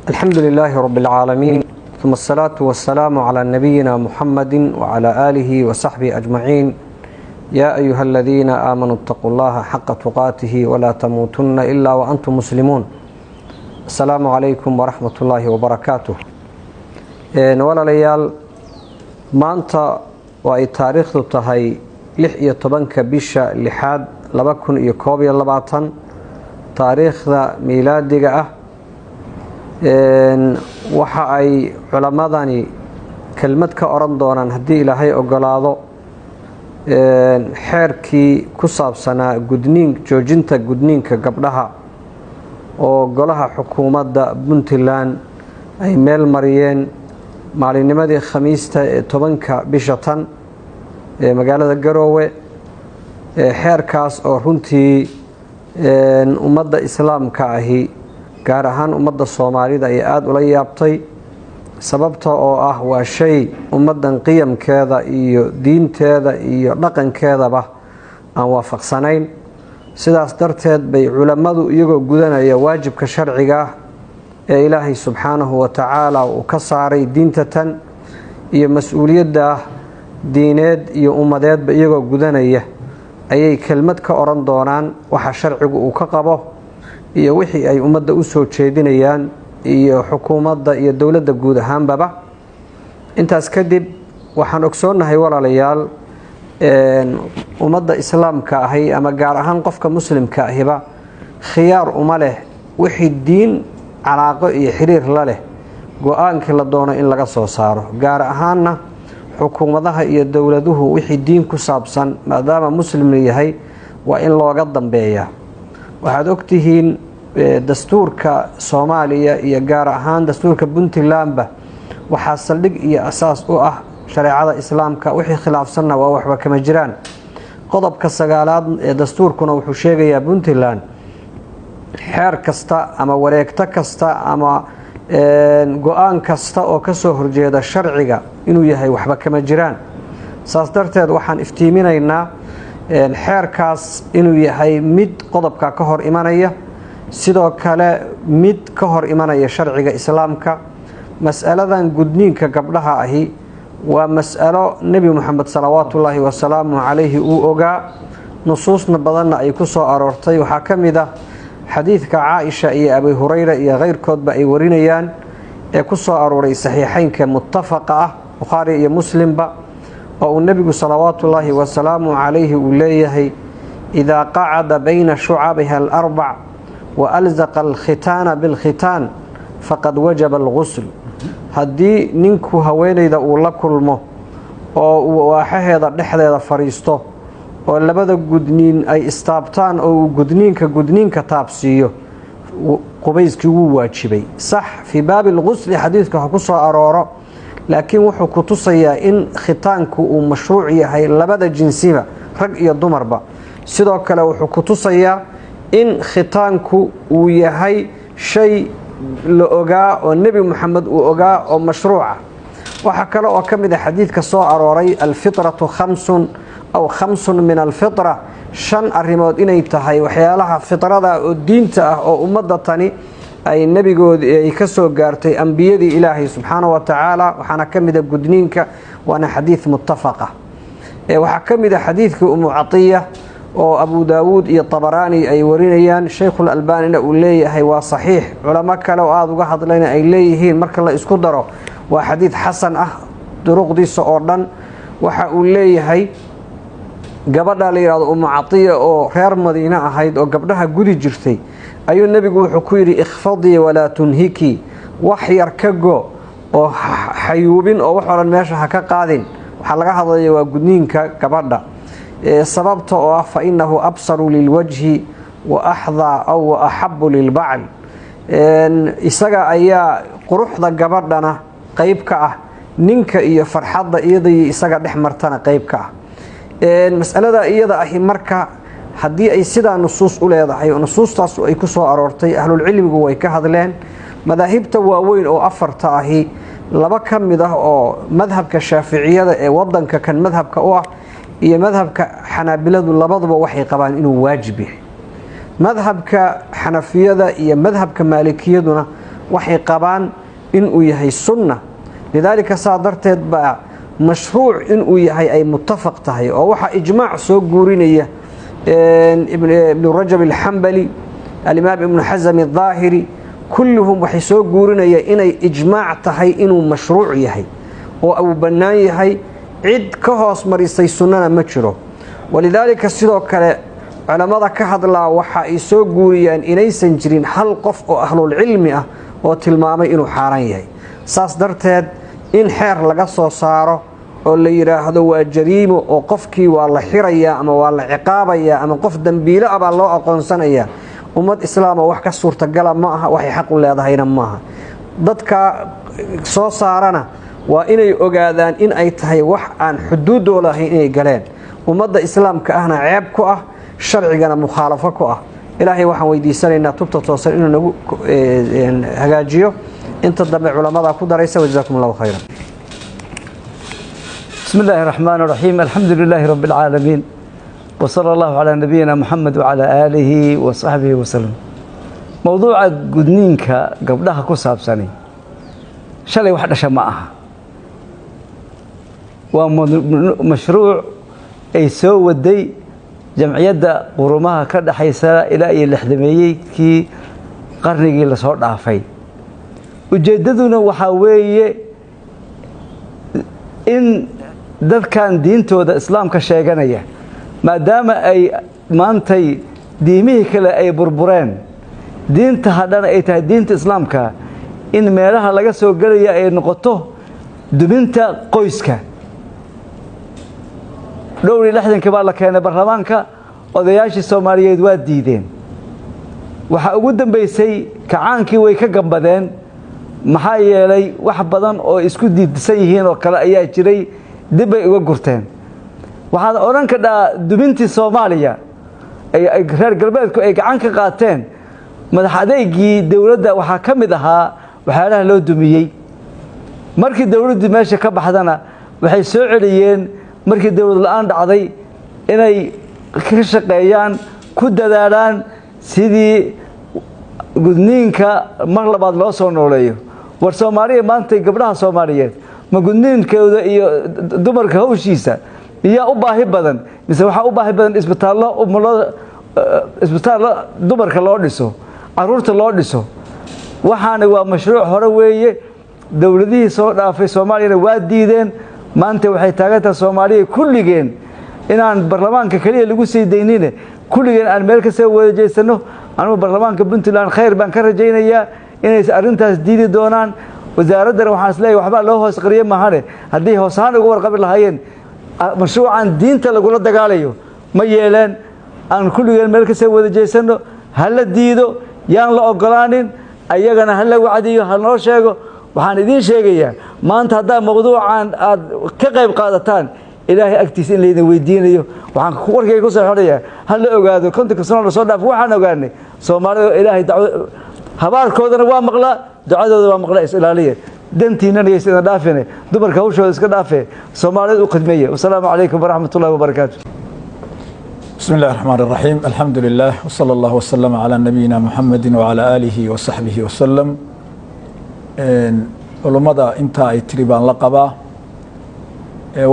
الحمد لله رب العالمين ثم الصلاة والسلام على نبينا محمد وعلى آله وصحبه أجمعين يا أيها الذين آمنوا اتقوا الله حق تقاته ولا تموتن إلا وأنتم مسلمون السلام عليكم ورحمة الله وبركاته ولا ليال ما أنت وأي تاريخ تهي لح يطبنك بشا لحاد لبكن يكوبي اللباطن تاريخ ذا ميلادك waxa ay culamadani kelmad ka oran doonaan haddii ilaahay ogolaado xeerkii ku saabsanaa joojinta gudniinka gabdhaha oo golaha xukuumadda Puntland ay meel mariyeen maalinimadii Khamiista ee 10ka bisha tan ee magaalada Garowe xeerkaas oo runtii ummadda islaamka ahi gaar ahaan ummadda Soomaalida ay aad ula yaabtay sababta oo ah waa shay ummadan qiyamkeeda iyo diinteeda iyo dhaqankeedaba aan waafaqsanayn sidaas darteed bay culimadu iyagoo gudanaya waajibka sharciga ee Ilaahay subhanahu wa ta'ala uu ka saaray diinta tan iyo mas'uuliyadda diineed iyo ummadeedba iyagoo gudanaya ayay kelmad ka oran doonaan waxa sharcigu uu ka qabo iyo wixii ay ummadda u soo jeedinayaan iyo xukuumadda iyo dawladda guud ahaanba intaas kadib waxaan ogsoonahay walaalayaal ummadda islaamka ahi ama gaar ahaan qofka muslimka ahiba khiyaar uma leh wixii diin calaaqo iyo xiriir la leh go'aankii la doono in laga soo saaro gaar ahaanna xukuumadaha iyo dawladuhu wixii diin ku saabsan maadaama muslim yahay waa in looga dambeeyaa waxaad ogtihiin dastuurka Soomaaliya iyo gaar ahaan dastuurka Puntlandba waxa saldhig iyo asaas u ah shariicada islaamka wixii khilaafsanna waa waxba kama jiraan qodobka 9aad ee dastuurkuna wuxuu sheegayaa Puntland xeer kasta ama wareegto kasta ama go'aan kasta oo ka soo horjeeda sharciga inuu yahay waxba kama jiraan saas darteed waxaan iftiiminaynaa xeerkaas inuu yahay mid qodobka ka hor imanaya sidoo kale mid ka hor imanaya sharciga islaamka mas'aladan gudniinka gabdhaha ahi waa mas'alo nabi Muhammad sallallahu wa sallam alayhi uu ogaa nusuusna badanna ay ku soo aroortay waxa kamida xadiidka Aisha iyo Abu Hurayra iyo qeyrkoodba ay warinayaan ee ku soo arooray saxiixaynka muttafaqa ah Bukhari iyo Muslimba oo nabigu sallallahu wa sallam alayhi uu leeyahay idha qa'ada bayna shu'abiha al-arba' wa alzaqa al-khitana bil-khitan faqad wajaba al-ghusl hadii ninku haweeneyda uu la kulmo oo waaxaheeda dhexdeeda fariisto oo labada gudniin ay istaabtaan oo gudniinka taabsiyo qubayskii wuu waajibay sax fi baab al-ghusl hadithka ku soo arooro laakiin wuxuu ku tusayaa in khitaanku uu mashruuc yahay labada jinsiba rag iyo dumarba sidoo kale wuxuu ku tusayaa in khitaanku uu yahay shay la ogaa oo nabi Muhammad uu ogaa oo mashruuca waxa kale oo kamid ah xadiidka soo arooray al-fitratu khamsun aw khamsun min al-fitra shan arimood inay tahay waxyaalaha fitrada oo diinta ah oo ummadda tani ay nabigoodi ay ka soo gaartay anbiyadii Ilaahay subhanahu wa ta'ala waxana kamid gudniinka waana xadiid muttafaqa waxa kamid xadiidka Atiya oo Abu Daawud iyo Tabarani ay warinayaan Sheikh al-Albani uu leeyahay waa saxiix culama kale oo aad uga hadlayna ay leeyihiin marka la isku daro waa xadiid xasan ah duruqdiisa oo dhan waxa uu leeyahay gabadha la yiraahdo Atiya oo reer Madiina ahayd oo gabdhaha gudi jirtay ayuu nabigu wuxuu ku yiri ikhfadi wala tunhiki wax yar ka go oo xayuubin oo wax oran meesha ha ka qaadin waxa laga hadlayaa waa gudniinka gabadha sababta oo ah fa innahu absaru lil wajhi wa ahdha aw ahabbu lil ba'l isaga ayaa quruxda gabadhana qayb ka ah ninka iyo farxadda iyadii isaga dhexmartana qayb ka ah mas'alada iyada ah marka haddii ay sidaa nusuus u leedahay oo nusuustaas ay ku soo aroortay ahlul cilmigu way ka hadleen madaahibta waaweyn oo afarta ahi laba kamid ah oo madhabka Shaafiiciyada ee wadanka kan madhabka u ah iyo madhabka Xanaabiladu labaduba waxay qabaan inuu waajib yahay madhabka Xanafiyada iyo madhabka Maalikiyaduna waxay qabaan inuu yahay sunna lidaalika saadarteed baa mashruuc inuu yahay ay muttafaq tahay oo waxa ijmaac soo guurinaya ibn Rajab al-Hanbali al-Imam ibn Hazm al-Zahiri kulluhum waxay soo guurinaya inay ijmaac tahay inuu mashruuc yahay oo uu bannaan yahay cid ka hoos marisay sunnada ma jiro walidaalika sidoo kale culimada ka hadlaa waxa ay soo guuriyaan inaysan jirin hal qof oo ahlul cilmi ah oo tilmaamay inuu xaraan yahay saas darteed in xeer laga soo saaro oo la yiraahdo waa jariimo oo qofkii waa la xiraya ama waa la ciqaabaya ama qof dambiile ah baa loo aqoonsanaya ummad islaam wax ka suurtagal ma aha waxay xaq u leedahayna ma aha dadka soo saarana waa inay ogaadaan in ay tahay wax aan xuduudooda ahayn inay galeen ummadda islaamka ahna ceeb ku ah sharcigana mukhalafo ku ah ilaahay waxaan weydiisanaynaa tubta toosan inuu nagu hagaajiyo inta dambe culimada ku daraysa wajazaakumullahu khayran بسم الله الرحمن الرحيم الحمد لله رب العالمين وصلى الله على نبينا محمد وعلى آله وصحبه وسلم موضوع قدنينك قبلها كسابساني شلي واحدة شماعها ومشروع أي سو ودي جمعية قرمها كده حيسا إلى أي الحدمية كي قرني لصور عافي وجددنا وحاوية إن dadkan diintooda islaamka sheeganaya maadaama ay maantay diimihii kale ay burbureen diinta hadana ay tahay diinta islaamka in meelaha laga soo galaya ay noqoto dubinta qoyska dhowr 60 baa la keenay baarlamaanka odayaashii Soomaaliyeed waa diideen waxa ugu dambeysay kacaankii way ka gambadeen maxaa yeelay wax badan oo isku diidsan yihiin oo kale ayaa jiray dib ay uga gurteen waxaad oran ka dubintii Soomaaliya ay reer galbeedku ay gacan ka qaateen madax adeegii dawladda waxa kamid ahaa waxyaalaha loo dumiyay markii dawladdu meesha ka baxdana waxay soo celiyeen markii dawlad la'aan dhacday inay ka shaqeeyaan ku dadaalaan sidii gudniinka mar labaad loo soo nooleeyo war Soomaaliya maanta gabdhaha Soomaaliyeed ma gudniinkooda iyo dumarka hawshiisa miyaa u baahi badan mise waxa u baahi badan isbitaallo dumarka loo dhiso caruurta loo dhiso waxaana waa mashruuc hore weeye dawladihii soo dhaafay Soomaaliyana waa diideen maanta waxay taageertaa Soomaaliya kulligeen inaan baarlamaanka kaliya lagu sii deynine kulligeen aan meel ka soo wadajeysano anigu baarlamaanka Puntland khayr baan ka rajaynayaa inay arintaas diidi doonaan wasaaradda waxaan isleeyahay waxba loo hoos qariyay mahane hadii hoosahan ugu warqabi lahaayeen mashruucan diinta lagu la dagaalayo ma yeeleen aan kulligeen meel ka soo wadajeysano hal diido yaan la ogolaanin ayagana hal wacdiyo hal noo sheego waxaan idin sheegayaa maanta hadaa mawduucan aad ka qayb qaadataan ilaahay agtiisa in leedin weydiinayo waxaan ku warkay ku soo xoraya hal la ogaado konta sano la soo dhaaf waxaan ogaanay Soomaaliya ilaahay dacwo habaarkoodana waa maqlaa ducadooda waa maqlaa ilaaliye dantiinana ay sida dhaafine dumarka hawshooda iska dhaafay Soomaaliyeed u qadmeeyay wassalaamu alaykum warahmatullaahi wabarakaatuh بسم الله الرحمن الرحيم الحمد لله وصلى الله وسلم على نبينا محمد وعلى آله وصحبه وسلم علمada inta ay tiribaan la qabaa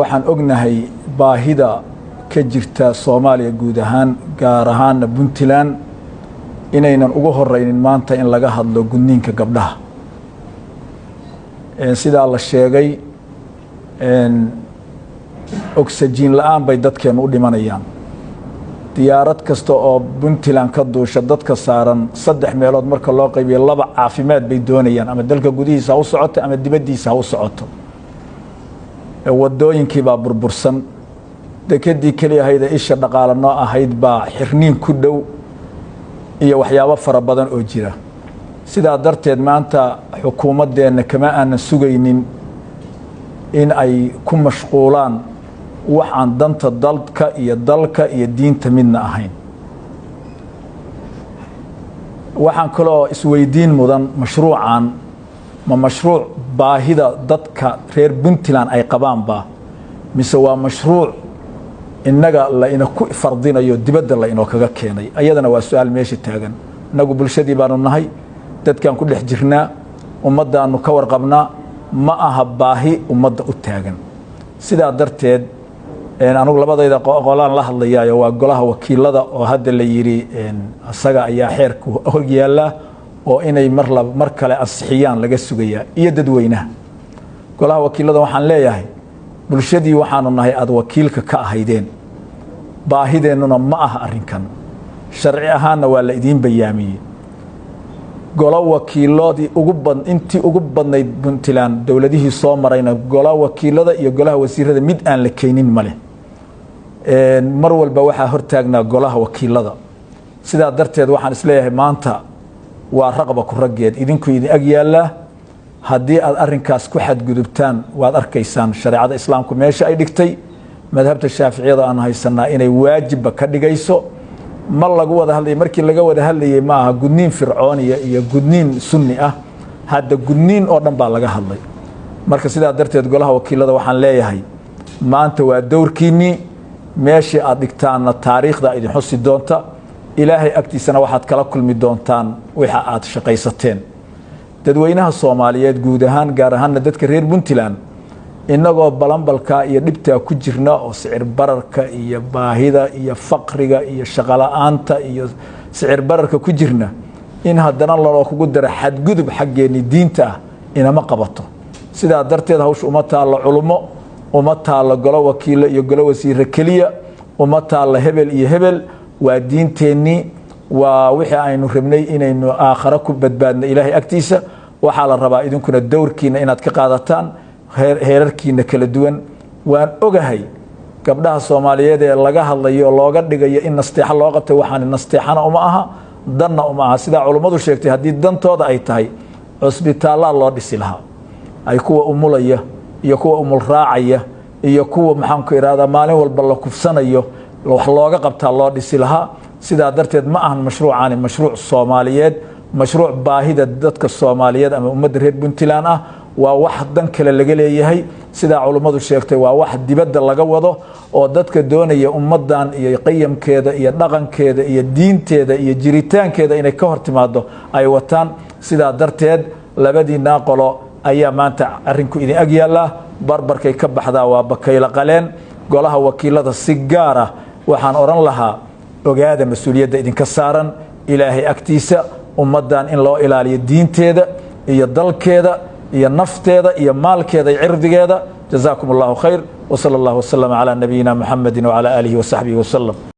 waxaan ognahay baahida ka jirta Soomaaliya guud ahaan gaar ahaan Puntland inaynan ugu horeynin maanta in laga hadlo gudniinka gabdhaha sida la sheegay oxygen la'aan bay dadkeenu u dhimanayaan diyaarad kasta oo Puntland ka duusha dadka saaran 3 meelood marka loo qaybiyo 2 caafimaad bay doonayaan ama dalka gudihiisa u socoto ama dibadiisa u socoto wadooyinkii baa burbursan dekadii kaliya hayda isha dhaqaale noo ahayd baa xirniin ku dhow iyo waxyaabo fara badan oo jira sidaa darteed maanta xukuumadeena kama aan sugaynin in ay ku mashquulaan waxaan danta dalka iyo diinta midna ahayn waxaan kaloo isweydiin mudan mashruucan ma mashruuc baahida dadka reer Puntland ay qabaan ba mise waa mashruuc innaga la ina ku fardinayo dibadda la inoo kaga keenay ayadana waa su'aal meesha taagan nagu bulshadii baanu nahay dadkan ku dhex jirnaa ummaddaannu ka warqabnaa ma aha baahi ummadda u taagan sidaa darteed anugu labadayda qolaan la hadlayaayo waa golaha wakiilada oo hadda la yidhi isaga ayaa xeerku hor yaalla oo inay mar kale ansixiyaan laga sugayaa iyo dadweynaha golaha wakiilada waxaan leeyahay bulshadii waxaanu nahay aad wakiilka ka ahaydeen baahideennuna ma aha arrinkan sharci ahaanna waa la idiin bayaamiyey golo wakiiloodii intii ugu badnayd puntland dowladihii soo marayna golaha wakiilada iyo golaha wasiirada mid aan la keenin male mar walba waxaa hortaagnaa golaha wakiilada sidaa darteed waxaan isleeyahay maanta waa raqba ku raggeed idinku idin ag yaallaa haddii aad arrinkaas ku xadgudubtaan waad arkaysaan shareecada islaamku meesha ay dhigtay madhabta shaaficiyada aan haysanaa inay waajibba ka dhigayso ma lagu wada hadlayay markii laga wada hadlayay ma aha gudniin fircooniya iyo gudniin sunni ah hadda gudniin oo dhan baa laga hadlay marka sidaa darteed golaha wakiilada waxaan leeyahay maanta waa dowrkiinnii meeshii aad dhigtaanna taariikhda idin xusi doonta ilaahay agtiisana waxaad kala kulmi doontaan waxa aad shaqaysateen dadweynaha soomaaliyeed guud ahaan gaar ahaanna dadka reer puntland innagoo balanbalka iyo dhibtaa ku jirna oo sicir bararka iyo baahida iyo faqriga iyo shaqola'aanta iyo sicir bararka ku jirna in haddana laloo kugu dara xadgudub xaggeenni diinta ah inama qabato sidaa darteed hawsha uma taallo culummo uma taallo golo wakiilo iyo golo wasiire keliya uma taallo hebel iyo hebel waa diinteennii waa wixii aynu rabnay inaynu aakhare ku badbaadno ilaahay agtiisa waxaa la rabaa idinkuna dowrkiina inaad ka qaadataan heerarkiina kala duwan waan ogahay gabdhaha soomaaliyeed ee laga hadlayo oo looga dhigayo in nasteexo loo qabtay waxaan nasteexana uma aha danna uma aha sidaa culummadu sheegtay haddii dantooda ay tahay cusbitaallaa loo dhisi lahaa ay kuwa umulaya iyo kuwa umul raacaya iyo kuwa maxaanku ihahdaa maalin walba la kufsanayo wax looga qabtaa loo dhisi lahaa sidaa darteed ma ahan mashruucaani mashruuc soomaaliyeed mashruuc baahida dadka soomaaliyeed ama ummadda reer puntland ah waa wax dan kale laga leeyahay sidaa culummadu sheegtay waa wax dibadda laga wado oo dadka doonaya ummaddan iyo qiyamkeeda iyo dhaqankeeda iyo diinteeda iyo jiritaankeeda inay ka hor timaado ay wataan sidaa darteed labadiinaa qolo ayaa maanta arrinku idin ag yaallaa barbarkay ka baxdaa waa bakaylo qaleen golaha wakiilada si gaar ah waxaan odhan lahaa ogaada mas-uuliyadda idinka saaran ilaahay agtiisa ummaddan in loo ilaaliyo diinteeda iyo dalkeeda iyo nafteeda iyo maalkeeda iyo cirdigeeda jazaakum allahu khayr وصلى الله وسلم على نبينا محمد وعلى آله وصحبه وسلم